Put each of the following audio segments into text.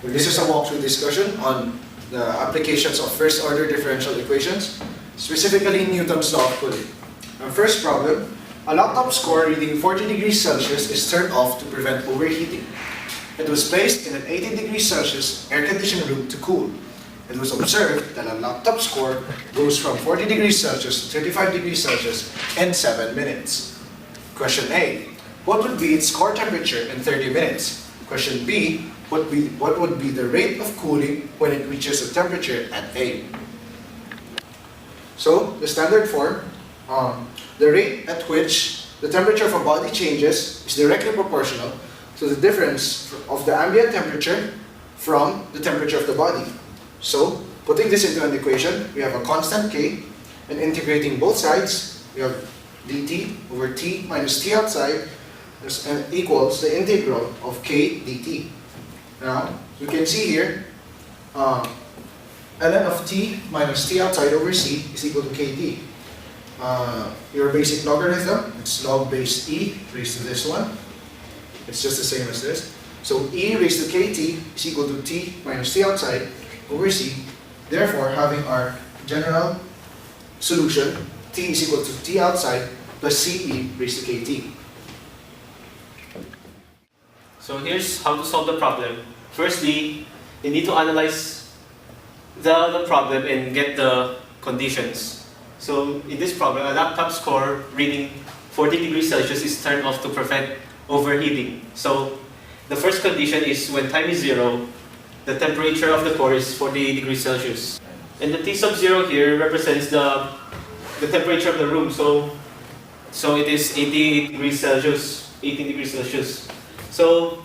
This is a walkthrough discussion on the applications of first-order differential equations, specifically Newton's law of cooling. Our first problem, a laptop score reading 40 degrees Celsius is turned off to prevent overheating. It was placed in an 80 degrees Celsius air-conditioned room to cool. It was observed that a laptop score goes from 40 degrees Celsius to 35 degrees Celsius in 7 minutes. Question A, what would be its core temperature in 30 minutes? Question B, what would be the rate of cooling when it reaches a temperature at A? So, the standard form, the rate at which the temperature of a body changes is directly proportional to the difference of the ambient temperature from the temperature of the body. So, putting this into an equation, we have a constant K, and integrating both sides, we have dt over T minus T outside, and equals the integral of K dt. Now, you can see here, ln of T minus T outside over C is equal to Kt. Your basic logarithm, it's log base E raised to this one. It's just the same as this. So E raised to Kt is equal to T minus T outside over C. Therefore, having our general solution, T is equal to T outside plus CE raised to Kt. So here's how to solve the problem. Firstly, you need to analyze the problem and get the conditions. So in this problem, a laptop score reading 40 degrees Celsius is turned off to prevent overheating. So the first condition is when time is 0, the temperature of the core is 40 degrees Celsius. And the T sub 0 here represents the temperature of the room. So it is 80 degrees Celsius, 18 degrees Celsius. So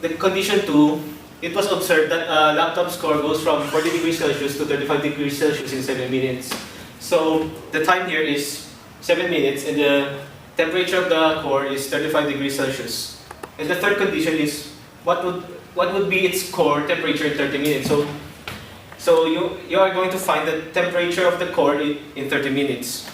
the condition 2, it was observed that a laptop score goes from 40 degrees Celsius to 35 degrees Celsius in 7 minutes. So the time here is 7 minutes and the temperature of the core is 35 degrees Celsius. And the third condition is what would be its core temperature in 30 minutes. So you are going to find the temperature of the core in 30 minutes.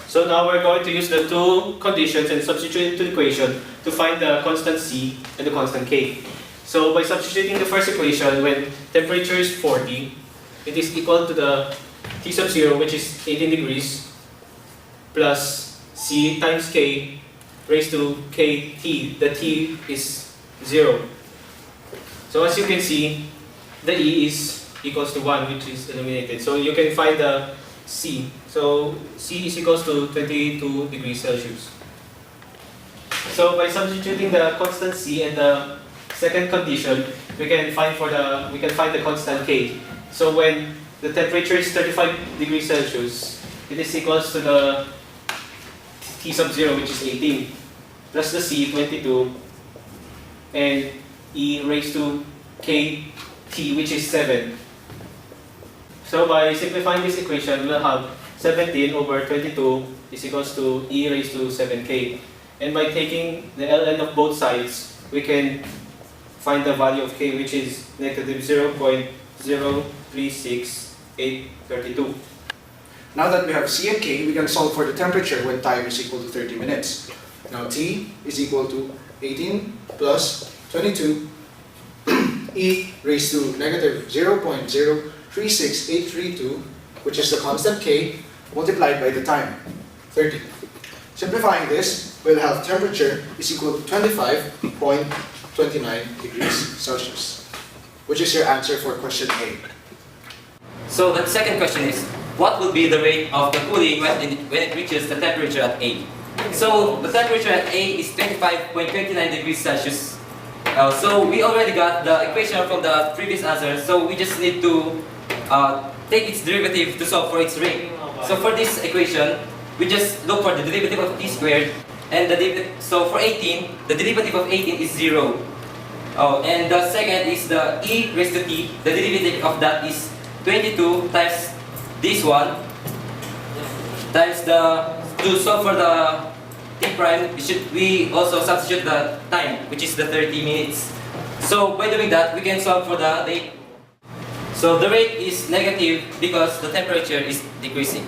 So now we're going to use the two conditions and substitute into the equation to find the constant C and the constant K. So by substituting the first equation, when temperature is 40, it is equal to the T sub 0, which is 18 degrees, plus C times K raised to Kt. The T is 0. So as you can see, the E is equals to 1, which is eliminated. So you can find the C. So C is equals to 22 degrees Celsius. So by substituting the constant C and the second condition, we can find the constant K. So when the temperature is 35 degrees Celsius, it is equals to the T sub 0, which is 18, plus the C, 22, and E raised to Kt, which is 7. So by simplifying this equation, we'll have 17 over 22 is equals to E raised to 7K. And by taking the ln of both sides, we can find the value of K, which is negative 0.036832. Now that we have C and K, we can solve for the temperature when time is equal to 30 minutes. Now T is equal to 18 plus 22 E raised to negative 0.036832, which is the constant K, multiplied by the time, 30. Simplifying this, we'll have temperature is equal to 25.29 degrees Celsius, which is your answer for question A. So the second question is, what will be the rate of the cooling when it reaches the temperature at A? So the temperature at A is 25.29 degrees Celsius. So we already got the equation from the previous answer, so we just need to take its derivative to solve for its rate. So for this equation, we just look for the derivative of T squared, and so for 18, the derivative of 18 is 0. And the second is the E raised to T, the derivative of that is 22 times this one, times to solve for the T prime, we also substitute the time, which is the 30 minutes. So by doing that, we can solve for the rate. So the rate is negative because the temperature is decreasing.